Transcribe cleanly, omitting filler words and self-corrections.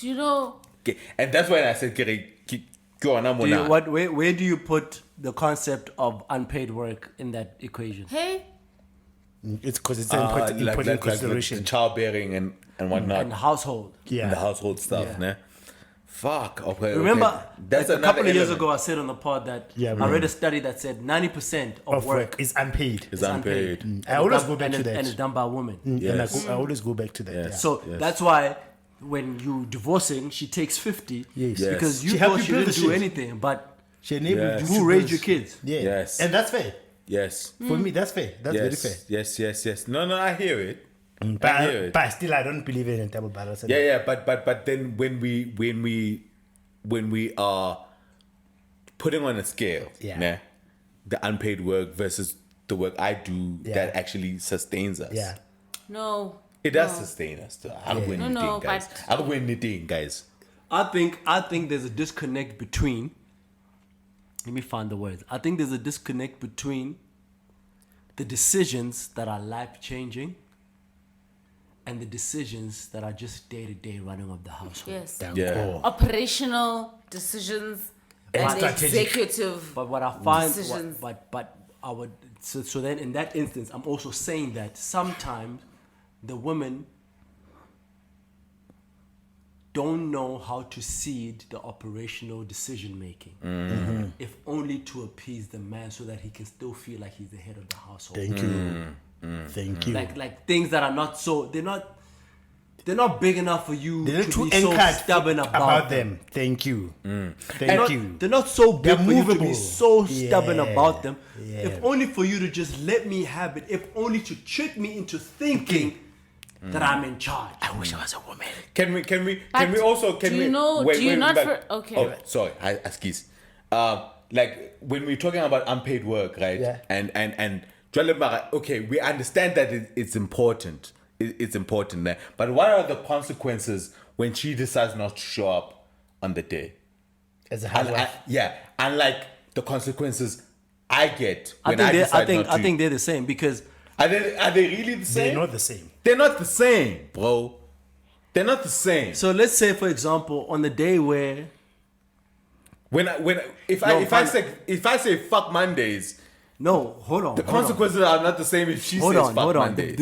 Do you know? Okay. And that's why I said, Where do you put the concept of unpaid work in that equation? Hey, It's because it's an important consideration. Like the childbearing and whatnot. And household. Yeah. And the household stuff, Yeah. ne? Fuck. Okay. Remember, okay. That's like a couple of years element. ago, I said on the pod that Yeah, I read a study that said 90% of Of work is unpaid. It's unpaid. I always go back to that. And it's done by women. Yes. And I always go back to that. Yes. Yeah. So Yes. that's why when you divorcing, she takes 50. Yes. Yes. Because you She thought helped she you build didn't the do shit. anything, but She enabled Yes. you who to raised build- your kids? Yeah. Yes. And that's fair. Yes. For me, that's fair. That's very fair. Yes. No, I hear it. I hear But, it. but still, I don't believe in double balance. Yeah, but then when we are putting on a scale, Yeah. the unpaid work versus the work I do that actually sustains us. Yeah. no. It does sustain us. Though. I don't win No, anything, guys. but- I don't win anything, guys. I think there's a disconnect between. Let me find the words. I think there's a disconnect between the decisions that are life changing and the decisions that are just day to day running of the household. Yes. Yeah. Operational decisions and strategic. executive. But what I find, Decisions. but I would so then in that instance, I'm also saying that sometimes the women don't know how to seed the operational decision making, if only to appease the man so that he can still feel like he's the head of the household. Thank you. Thank you. Like things that are not so they're not big enough for you They're to too be so anchored stubborn about them. Thank you. They're Thank not, you. they're not so big They're for you to movable. be so stubborn Yeah, about them. yeah. If only for you to just let me have it. If only to trick me into thinking that I'm in charge. I wish I was a woman. Can we But do you know- do you not okay. Oh, sorry, Askis. Like when we're talking about unpaid work, right? Yeah. And Jwale Mara, okay, we understand that it's important. It's important there. But what are the consequences when she decides not to show up on the day? As a housewife. Unlike the consequences I get I when think I they, decide not to. I think they're the same because Are they really the same? They're not the same. They're not the same, bro. They're not the same. so let's say for example on the day where If I say fuck Mondays, no hold on the hold on. consequences are not the same if she Hold says on, fuck hold on. Mondays.